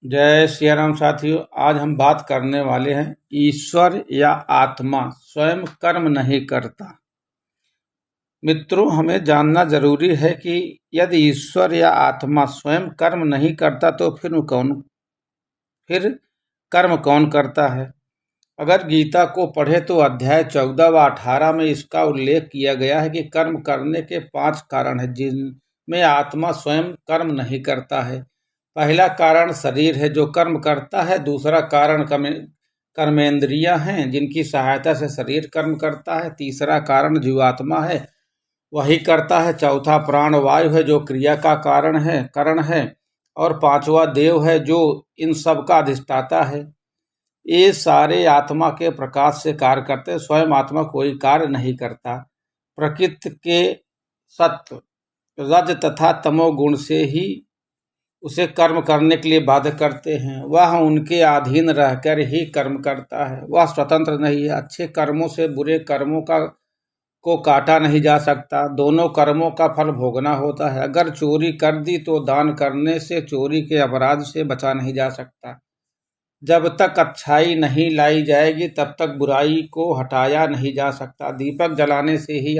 जय श्री राम साथियों। आज हम बात करने वाले हैं ईश्वर या आत्मा स्वयं कर्म नहीं करता। मित्रों, हमें जानना जरूरी है कि यदि ईश्वर या आत्मा स्वयं कर्म नहीं करता तो फिर कर्म कौन करता है। अगर गीता को पढ़े तो अध्याय 14 व 18 में इसका उल्लेख किया गया है कि कर्म करने के 5 कारण हैं जिनमें आत्मा स्वयं कर्म नहीं करता है। पहला कारण शरीर है जो कर्म करता है। दूसरा कारण कर्मेंद्रियां हैं जिनकी सहायता से शरीर कर्म करता है। तीसरा कारण जीवात्मा है, वही करता है। चौथा प्राण वायु है जो क्रिया का करण है। और पांचवा देव है जो इन सब का अधिष्ठाता है। ये सारे आत्मा के प्रकाश से कार्य करते हैं। स्वयं आत्मा कोई कार्य नहीं करता। प्रकृति के सत्व रज तथा तमो गुण से ही उसे कर्म करने के लिए बाध्य करते हैं। वह उनके अधीन रहकर ही कर्म करता है। वह स्वतंत्र नहीं है। अच्छे कर्मों से बुरे कर्मों को काटा नहीं जा सकता। दोनों कर्मों का फल भोगना होता है। अगर चोरी कर दी तो दान करने से चोरी के अपराध से बचा नहीं जा सकता। जब तक अच्छाई नहीं लाई जाएगी तब तक बुराई को हटाया नहीं जा सकता। दीपक जलाने से ही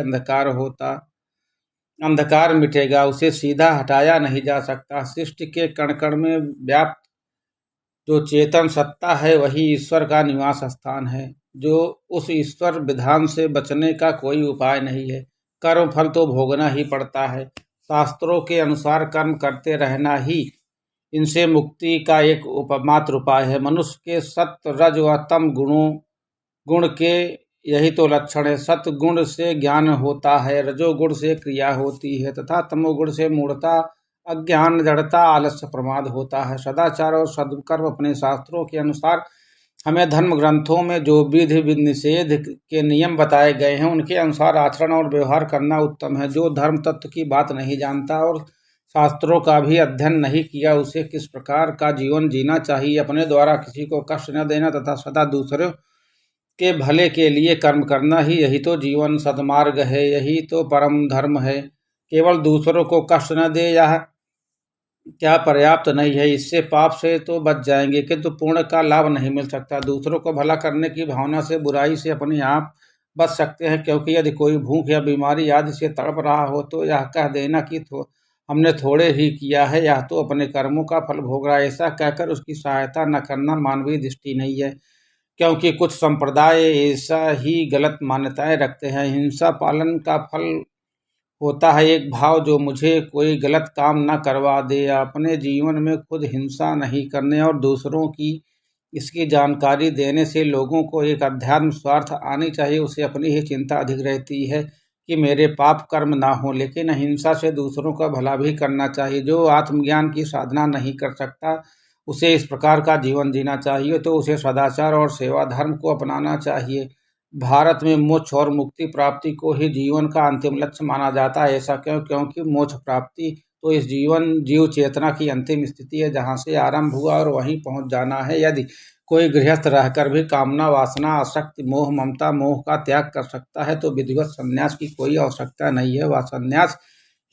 अंधकार मिटेगा, उसे सीधा हटाया नहीं जा सकता। सृष्टि के कण कण में व्याप्त जो चेतन सत्ता है वही ईश्वर का निवास स्थान है। जो उस ईश्वर विधान से बचने का कोई उपाय नहीं है। कर्म फल तो भोगना ही पड़ता है। शास्त्रों के अनुसार कर्म करते रहना ही इनसे मुक्ति का एक मात्र उपाय है। मनुष्य के सत्व रज व तम गुण के यही तो लक्षण है। सत्व गुण से ज्ञान होता है, रजोगुण से क्रिया होती है तथा तमोगुण से मूढ़ता, अज्ञान, जड़ता, आलस्य, प्रमाद होता है। सदाचार और सद्कर्म अपने शास्त्रों के अनुसार हमें धर्म ग्रंथों में जो विधि निषेध के नियम बताए गए हैं उनके अनुसार आचरण और व्यवहार करना उत्तम है। जो धर्म तत्व की बात नहीं जानता और शास्त्रों का भी अध्ययन नहीं किया उसे किस प्रकार का जीवन जीना चाहिए। अपने द्वारा किसी को कष्ट न देना तथा सदा दूसरों के भले के लिए कर्म करना ही यही तो जीवन सद्मार्ग है, यही तो परम धर्म है। केवल दूसरों को कष्ट न दे यह क्या पर्याप्त नहीं है। इससे पाप से तो बच जाएंगे किंतु पुण्य का लाभ नहीं मिल सकता। दूसरों को भला करने की भावना से बुराई से अपने आप बच सकते हैं, क्योंकि यदि कोई भूख या बीमारी आदि से तड़प रहा हो तो यह कह देना कि हमने थोड़े ही किया है, यह तो अपने कर्मों का फल भोग रहा है, ऐसा कहकर उसकी सहायता न करना मानवीय दृष्टि नहीं है। क्योंकि कुछ संप्रदाय ऐसा ही गलत मान्यताएं रखते हैं। हिंसा पालन का फल होता है एक भाव जो मुझे कोई गलत काम न करवा दे। अपने जीवन में खुद हिंसा नहीं करने और दूसरों की इसकी जानकारी देने से लोगों को एक अध्यात्म स्वार्थ आनी चाहिए। उसे अपनी ही चिंता अधिक रहती है कि मेरे पाप कर्म ना हो, लेकिन हिंसा से दूसरों का भला भी करना चाहिए। जो आत्मज्ञान की साधना नहीं कर सकता उसे इस प्रकार का जीवन जीना चाहिए तो उसे सदाचार और सेवा धर्म को अपनाना चाहिए। भारत में मोक्ष और मुक्ति प्राप्ति को ही जीवन का अंतिम लक्ष्य माना जाता है। ऐसा क्यों? क्योंकि मोक्ष प्राप्ति तो इस जीव चेतना की अंतिम स्थिति है जहाँ से आरंभ हुआ और वहीं पहुँच जाना है। यदि कोई गृहस्थ रहकर भी कामना, वासना, आसक्ति, मोह, ममता, मोह का त्याग कर सकता है तो विधिवत संन्यास की कोई आवश्यकता नहीं है। वह संन्यास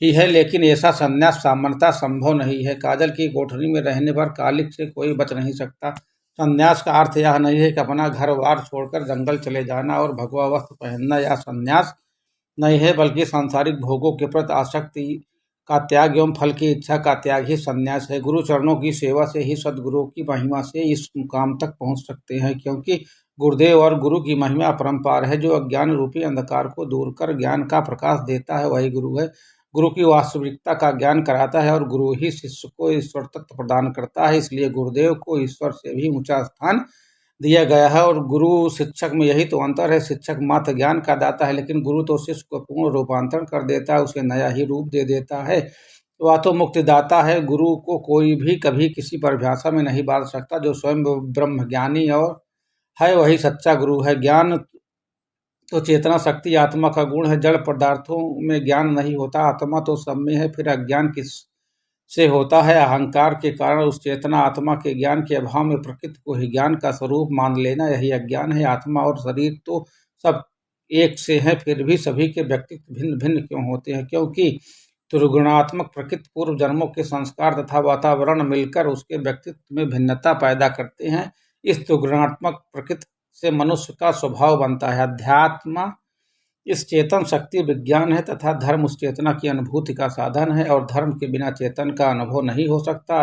ही है, लेकिन ऐसा संन्यास सामान्यतः संभव नहीं है। काजल की कोठरी में रहने पर कालिक से कोई बच नहीं सकता। संन्यास का अर्थ यह नहीं है कि अपना घर बार छोड़कर जंगल चले जाना और भगवा वस्त्र पहनना, यह संन्यास नहीं है, बल्कि सांसारिक भोगों के प्रति आसक्ति का त्याग एवं फल की इच्छा का त्याग ही संन्यास है। गुरु चरणों की सेवा से ही सदगुरु की महिमा से इस मुकाम तक पहुंच सकते हैं, क्योंकि गुरुदेव और गुरु की महिमा अपरंपार है। जो अज्ञान रूपी अंधकार को दूर कर ज्ञान का प्रकाश देता है वही गुरु है। गुरु की वास्तविकता का ज्ञान कराता है और गुरु ही शिष्य को ईश्वर तत्व प्रदान करता है। इसलिए गुरुदेव को ईश्वर से भी ऊंचा स्थान दिया गया है। और गुरु शिक्षक में यही तो अंतर है। शिक्षक मात्र ज्ञान का दाता है, लेकिन गुरु तो शिष्य को पूर्ण रूपांतरण कर देता है, उसे नया ही रूप दे देता है। वह तो मुक्तिदाता है। गुरु को कोई भी कभी किसी परिभाषा में नहीं बांध सकता। जो स्वयं ब्रह्म ज्ञानी और है वही सच्चा गुरु है। ज्ञान तो चेतना शक्ति आत्मा का गुण है। जड़ पदार्थों में ज्ञान नहीं होता, आत्मा तो सब में है। फिर अज्ञान किस से होता है? अहंकार के कारण उस चेतना आत्मा के ज्ञान के अभाव में प्रकृति को ही ज्ञान का स्वरूप मान लेना, यही अज्ञान है। आत्मा और शरीर तो सब एक से हैं, फिर भी सभी के व्यक्तित्व भिन्न भिन्न क्यों होते हैं? क्योंकि त्रिगुणात्मक प्रकृति पूर्व जन्मों के संस्कार तथा वातावरण मिलकर उसके व्यक्तित्व में भिन्नता पैदा करते हैं। इस त्रिगुणात्मक प्रकृति से मनुष्य का स्वभाव बनता है। अध्यात्म इस चेतन शक्ति विज्ञान है तथा धर्म उस चेतना की अनुभूति का साधन है, और धर्म के बिना चेतन का अनुभव नहीं हो सकता।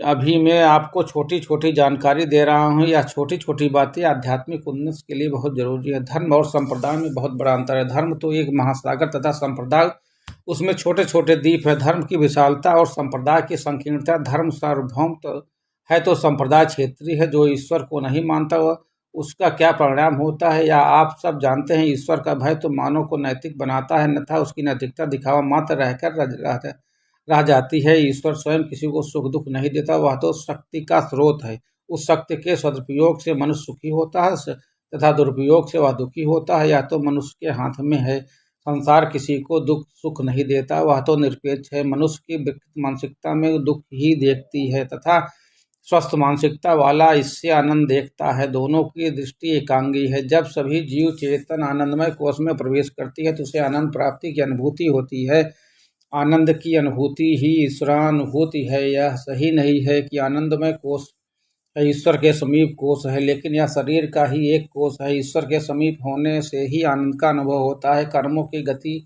अभी मैं आपको छोटी छोटी जानकारी दे रहा हूँ। यह छोटी छोटी बातें आध्यात्मिक उन्नति के लिए बहुत जरूरी है। धर्म और संप्रदाय में बहुत बड़ा अंतर है। धर्म तो एक महासागर तथा संप्रदाय उसमें छोटे छोटे द्वीप है। धर्म की विशालता और संप्रदाय की संकीर्णता। धर्म सार्वभौम है तो संप्रदाय क्षेत्रीय है। जो ईश्वर को नहीं मानता वह उसका क्या परिणाम होता है, या आप सब जानते हैं। ईश्वर का भय तो मानव को नैतिक बनाता है, अन्यथा उसकी नैतिकता दिखावा मात्र रहकर रह जाती है। ईश्वर स्वयं किसी को सुख दुख नहीं देता, वह तो शक्ति का स्रोत है। उस शक्ति के सदुपयोग से मनुष्य सुखी होता है तथा दुरुपयोग से वह दुखी होता है। यह तो मनुष्य के हाथ में है। संसार किसी को दुख सुख नहीं देता, वह तो निरपेक्ष है। मनुष्य की विकृत मानसिकता में दुख ही देखती है तथा स्वस्थ मानसिकता वाला इससे आनंद देखता है। दोनों की दृष्टि एकांगी है। जब सभी जीव चेतन आनंदमय कोश में प्रवेश करती है तो उसे आनंद प्राप्ति की अनुभूति होती है। आनंद की अनुभूति ही ईश्वरानुभूति है। यह सही नहीं है कि आनंदमय कोश ईश्वर के समीप कोश है, लेकिन यह शरीर का ही एक कोश है। ईश्वर के समीप होने से ही आनंद का अनुभव होता है। कर्मों की गति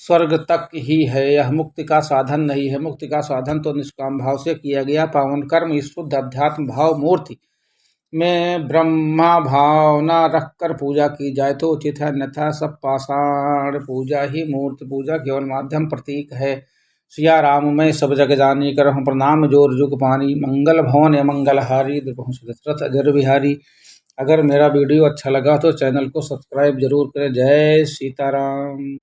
स्वर्ग तक ही है, यह मुक्ति का साधन नहीं है। मुक्ति का साधन तो निष्काम भाव से किया गया पावन कर्म। इस शुद्ध अध्यात्म भाव मूर्ति में ब्रह्मा भावना रखकर पूजा की जाए तो उचित है, अन्यथा सब पाषाण पूजा ही मूर्ति पूजा केवल माध्यम प्रतीक है। सिया राम में सब जग जानी करहु प्रणाम जोर जुग पानी, मंगल भवन मंगल हारी दशरथ अजर बिहारी। अगर मेरा वीडियो अच्छा लगा तो चैनल को सब्सक्राइब जरूर करें। जय सीताराम।